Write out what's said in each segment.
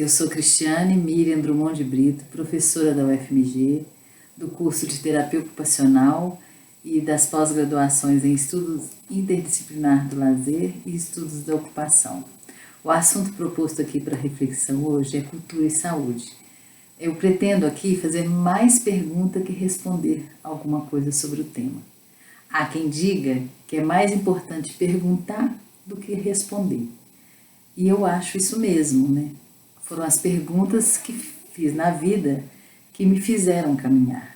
Eu sou Cristiane Miriam Drummond de Brito, professora da UFMG, do curso de Terapia Ocupacional e das pós-graduações em Estudos Interdisciplinar do Lazer e Estudos da Ocupação. O assunto proposto aqui para reflexão hoje é cultura e saúde. Eu pretendo aqui fazer mais pergunta que responder alguma coisa sobre o tema. Há quem diga que é mais importante perguntar do que responder. E eu acho isso mesmo, né? Foram as perguntas que fiz na vida que me fizeram caminhar.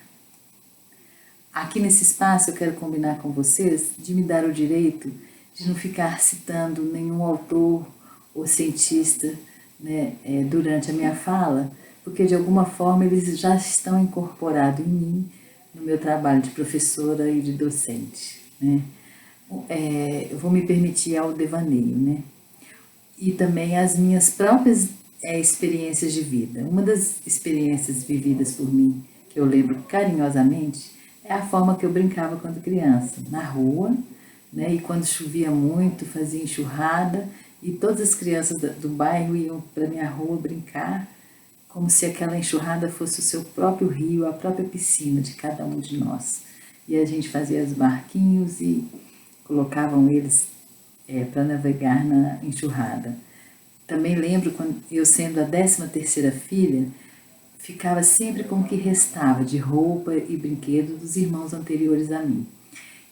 Aqui nesse espaço eu quero combinar com vocês de me dar o direito de não ficar citando nenhum autor ou cientista, né, durante a minha fala, porque de alguma forma eles já estão incorporados em mim, no meu trabalho de professora e de docente, né? Eu vou me permitir ao devaneio, né? E também as minhas próprias experiências de vida. Uma das experiências vividas por mim, que eu lembro carinhosamente, é a forma que eu brincava quando criança, na rua, né? E quando chovia muito, fazia enxurrada, e todas as crianças do bairro iam para minha rua brincar, como se aquela enxurrada fosse o seu próprio rio, a própria piscina de cada um de nós. E a gente fazia os barquinhos e colocavam eles para navegar na enxurrada. Também lembro quando eu, sendo a 13ª filha, ficava sempre com o que restava de roupa e brinquedo dos irmãos anteriores a mim.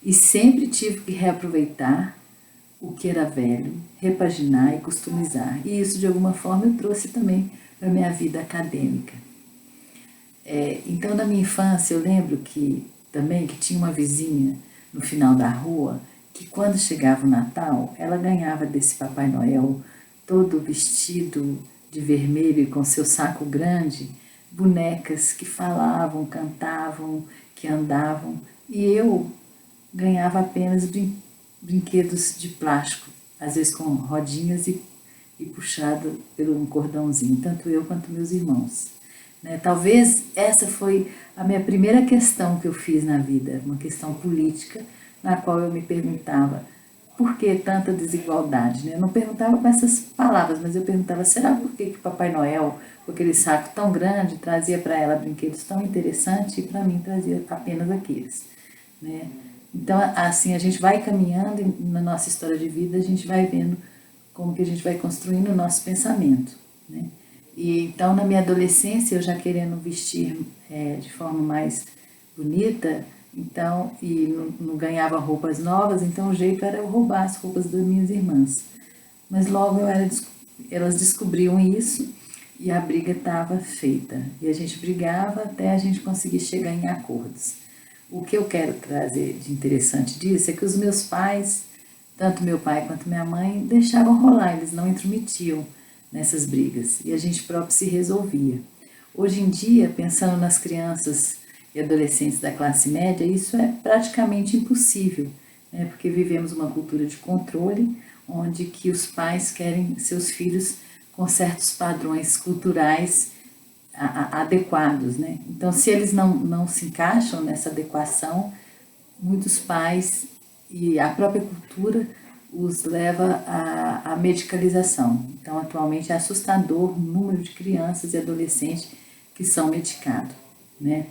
E sempre tive que reaproveitar o que era velho, repaginar e customizar. E isso, de alguma forma, eu trouxe também para a minha vida acadêmica. Então, na minha infância, eu lembro que tinha uma vizinha no final da rua que, quando chegava o Natal, ela ganhava desse Papai Noel todo vestido de vermelho e com seu saco grande, bonecas que falavam, cantavam, que andavam, e eu ganhava apenas brinquedos de plástico, às vezes com rodinhas e puxado por um cordãozinho, tanto eu quanto meus irmãos. Né? Talvez essa foi a minha primeira questão que eu fiz na vida, uma questão política, na qual eu me perguntava por que tanta desigualdade. Né? Eu não perguntava com essas palavras, mas eu perguntava, será por que Papai Noel, com aquele saco tão grande, trazia para ela brinquedos tão interessantes e para mim trazia apenas aqueles. Né? Então, assim, a gente vai caminhando e na nossa história de vida, a gente vai vendo como que a gente vai construindo o nosso pensamento, né? E então, na minha adolescência, eu já querendo vestir de forma mais bonita, então, e não ganhava roupas novas, então o jeito era eu roubar as roupas das minhas irmãs. Mas logo elas descobriam isso e a briga estava feita. E a gente brigava até a gente conseguir chegar em acordos. O que eu quero trazer de interessante disso é que os meus pais, tanto meu pai quanto minha mãe, deixavam rolar, eles não intrometiam nessas brigas e a gente próprio se resolvia. Hoje em dia, pensando nas crianças e adolescentes da classe média, isso é praticamente impossível, né? Porque vivemos uma cultura de controle, onde que os pais querem seus filhos com certos padrões culturais adequados, né? Então, se eles não se encaixam nessa adequação, muitos pais e a própria cultura os leva à medicalização. Então, atualmente é assustador o número de crianças e adolescentes que são medicados, né?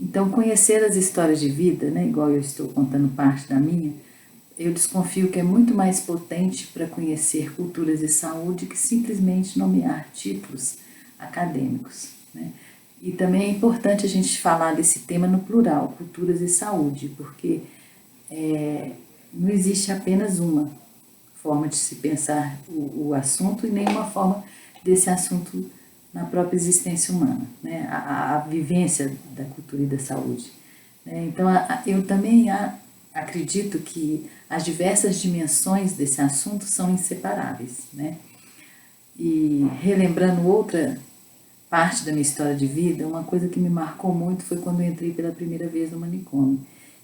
Então, conhecer as histórias de vida, né, igual eu estou contando parte da minha, eu desconfio que é muito mais potente para conhecer culturas e saúde que simplesmente nomear títulos acadêmicos, né? E também é importante a gente falar desse tema no plural, culturas e saúde, porque não existe apenas uma forma de se pensar o assunto e nenhuma forma desse assunto na própria existência humana, né? A vivência da cultura e da saúde. Né? Então, eu também acredito que as diversas dimensões desse assunto são inseparáveis, né? E relembrando outra parte da minha história de vida, uma coisa que me marcou muito foi quando eu entrei pela primeira vez no manicômio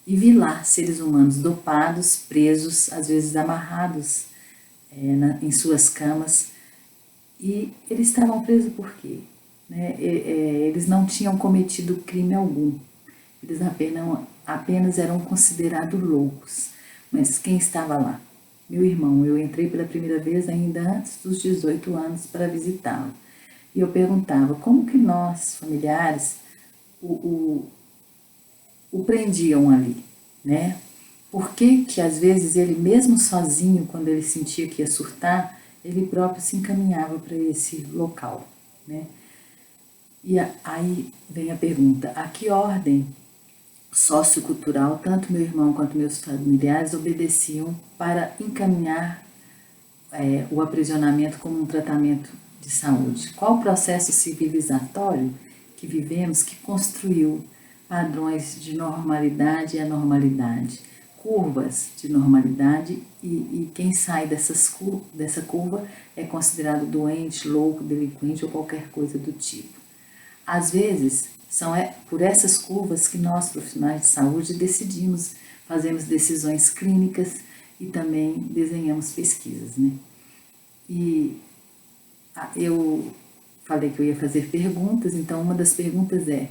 e vi lá seres humanos dopados, presos, às vezes amarrados em suas camas, e eles estavam presos por quê? Né? Eles não tinham cometido crime algum, eles apenas eram considerados loucos. Mas quem estava lá? Meu irmão. Eu entrei pela primeira vez ainda antes dos 18 anos para visitá-lo. E eu perguntava como que nós, familiares, o prendiam ali, né? Por que que às vezes ele mesmo sozinho, quando ele sentia que ia surtar, ele próprio se encaminhava para esse local, né? E aí vem a pergunta, a que ordem sociocultural tanto meu irmão quanto meus familiares obedeciam para encaminhar o aprisionamento como um tratamento de saúde? Qual o processo civilizatório que vivemos que construiu padrões de normalidade e anormalidade, curvas de normalidade e quem sai dessa curva é considerado doente, louco, delinquente ou qualquer coisa do tipo. Às vezes, são por essas curvas que nós, profissionais de saúde, decidimos, fazemos decisões clínicas e também desenhamos pesquisas, né? E eu falei que eu ia fazer perguntas, então uma das perguntas é: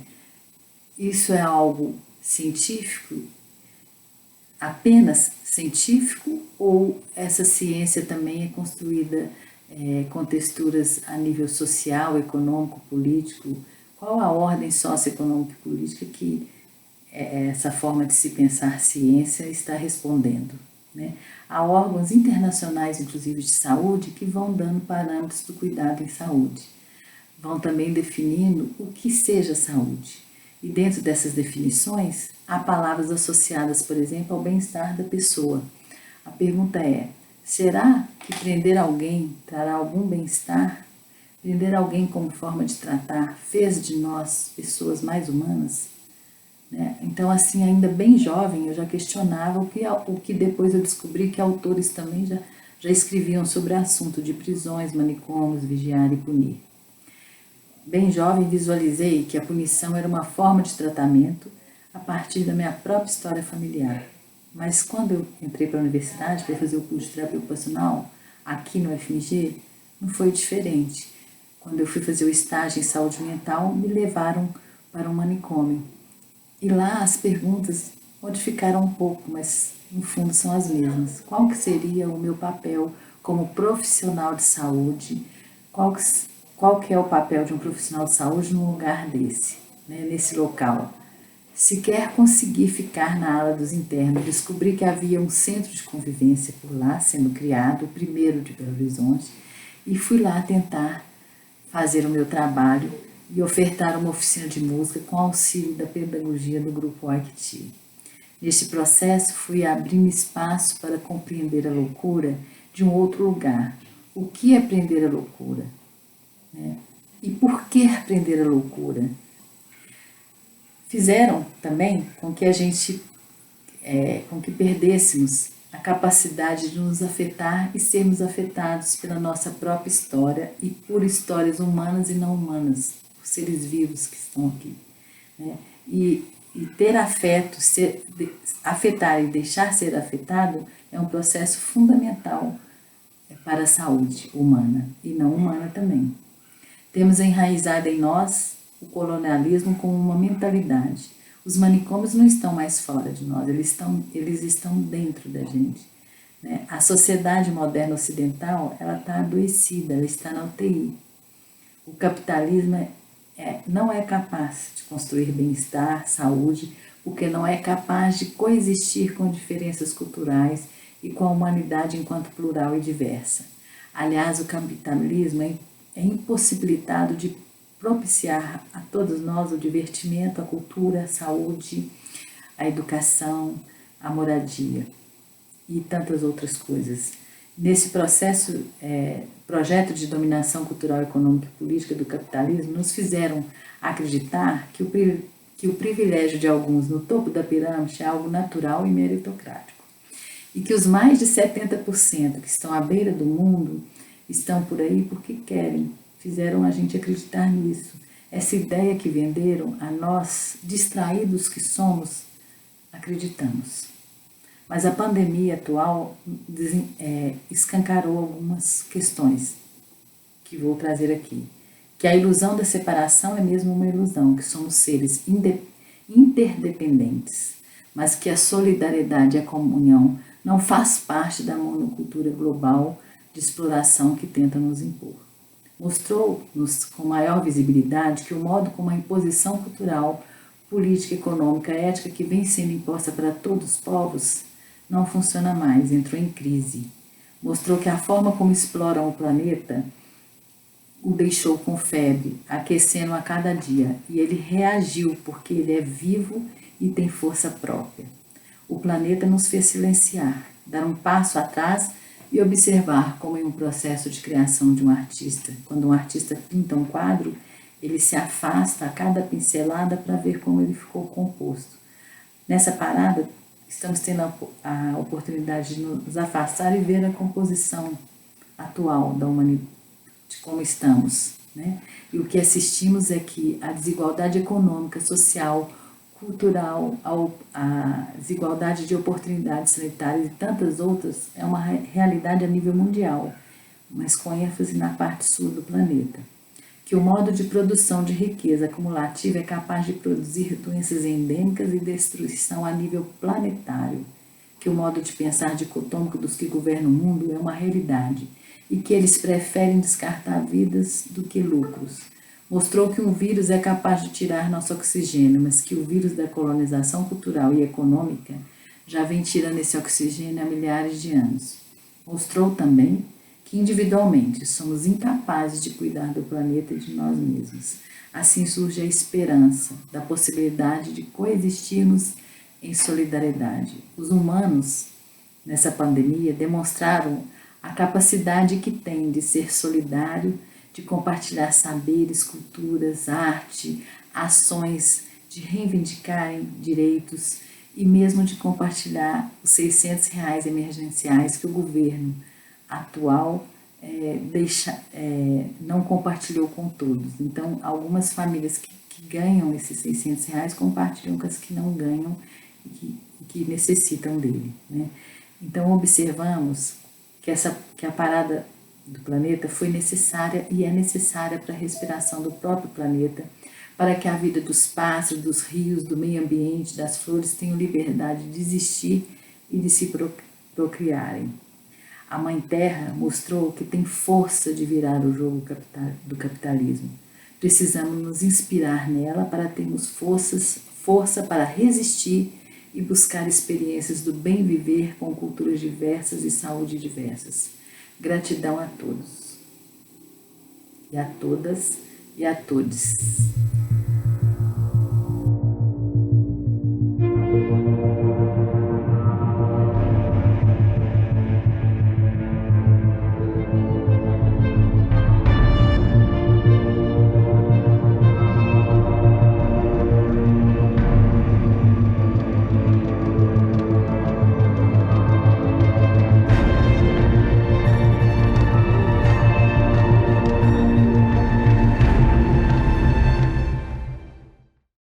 isso é algo científico, apenas científico, ou essa ciência também é construída com texturas a nível social, econômico, político? Qual a ordem socioeconômica e política que essa forma de se pensar ciência está respondendo, né? Há órgãos internacionais, inclusive de saúde, que vão dando parâmetros do cuidado em saúde. Vão também definindo o que seja saúde. E dentro dessas definições, há palavras associadas, por exemplo, ao bem-estar da pessoa. A pergunta é: será que prender alguém trará algum bem-estar? Prender alguém como forma de tratar fez de nós pessoas mais humanas? Né? Então, assim, ainda bem jovem, eu já questionava o que depois eu descobri que autores também já escreviam sobre o assunto de prisões, manicômios, vigiar e punir. Bem jovem, visualizei que a punição era uma forma de tratamento a partir da minha própria história familiar. Mas quando eu entrei para a universidade para fazer o curso de terapia ocupacional, aqui no FMG, não foi diferente. Quando eu fui fazer o estágio em saúde mental, me levaram para um manicômio. E lá as perguntas modificaram um pouco, mas no fundo são as mesmas. Qual que seria o meu papel como profissional de saúde? Qual que é o papel de um profissional de saúde num lugar desse, né, nesse local? Se quer conseguir ficar na ala dos internos, descobri que havia um centro de convivência por lá sendo criado, o primeiro de Belo Horizonte, e fui lá tentar fazer o meu trabalho e ofertar uma oficina de música com auxílio da pedagogia do grupo Arquiti. Neste processo, fui abrindo espaço para compreender a loucura de um outro lugar. O que é aprender a loucura? Né? E por que aprender a loucura? Fizeram também com que a gente, com que perdêssemos a capacidade de nos afetar e sermos afetados pela nossa própria história e por histórias humanas e não humanas, por seres vivos que estão aqui, né? E ter afeto, afetar e deixar ser afetado é um processo fundamental para a saúde humana e não humana também. Temos enraizado em nós o colonialismo como uma mentalidade. Os manicômios não estão mais fora de nós, eles estão dentro da gente, né? A sociedade moderna ocidental, ela está adoecida, ela está na UTI. O capitalismo não é capaz de construir bem-estar, saúde, porque não é capaz de coexistir com diferenças culturais e com a humanidade enquanto plural e diversa. Aliás, o capitalismo é impossibilitado de propiciar a todos nós o divertimento, a cultura, a saúde, a educação, a moradia e tantas outras coisas. Nesse projeto de dominação cultural, econômica e política do capitalismo, nos fizeram acreditar que o privilégio de alguns no topo da pirâmide é algo natural e meritocrático. E que os mais de 70% que estão à beira do mundo estão por aí porque querem. Fizeram a gente acreditar nisso. Essa ideia que venderam a nós, distraídos que somos, acreditamos. Mas a pandemia atual escancarou algumas questões que vou trazer aqui. Que a ilusão da separação é mesmo uma ilusão, que somos seres interdependentes, mas que a solidariedade e a comunhão não faz parte da monocultura global de exploração que tenta nos impor. Mostrou-nos com maior visibilidade que o modo como a imposição cultural, política, econômica, ética que vem sendo imposta para todos os povos não funciona mais, entrou em crise. Mostrou que a forma como exploram o planeta o deixou com febre, aquecendo a cada dia, e ele reagiu porque ele é vivo e tem força própria. O planeta nos fez silenciar, dar um passo atrás e observar como em um processo de criação de um artista. Quando um artista pinta um quadro, ele se afasta a cada pincelada para ver como ele ficou composto. Nessa parada, estamos tendo a oportunidade de nos afastar e ver a composição atual da humanidade, de como estamos, né? E o que assistimos é que a desigualdade econômica, social, cultural, a desigualdade de oportunidades sanitárias e tantas outras é uma realidade a nível mundial, mas com ênfase na parte sul do planeta. Que o modo de produção de riqueza acumulativa é capaz de produzir doenças endêmicas e destruição a nível planetário. Que o modo de pensar dicotômico dos que governam o mundo é uma realidade e que eles preferem descartar vidas do que lucros. Mostrou que um vírus é capaz de tirar nosso oxigênio, mas que o vírus da colonização cultural e econômica já vem tirando esse oxigênio há milhares de anos. Mostrou também que individualmente somos incapazes de cuidar do planeta e de nós mesmos. Assim surge a esperança da possibilidade de coexistirmos em solidariedade. Os humanos, nessa pandemia, demonstraram a capacidade que têm de ser solidário, de compartilhar saberes, culturas, arte, ações, de reivindicarem direitos e mesmo de compartilhar os R$ 600 emergenciais que o governo atual não compartilhou com todos. Então, algumas famílias que ganham esses R$ 600 compartilham com as que não ganham e que necessitam dele, né? Então, observamos que a parada do planeta foi necessária e é necessária para a respiração do próprio planeta, para que a vida dos pássaros, dos rios, do meio ambiente, das flores tenham liberdade de existir e de se procriarem. A Mãe Terra mostrou que tem força de virar o jogo do capitalismo. Precisamos nos inspirar nela para termos força para resistir e buscar experiências do bem viver com culturas diversas e saúde diversas. Gratidão a todos, e a todas, e a todos.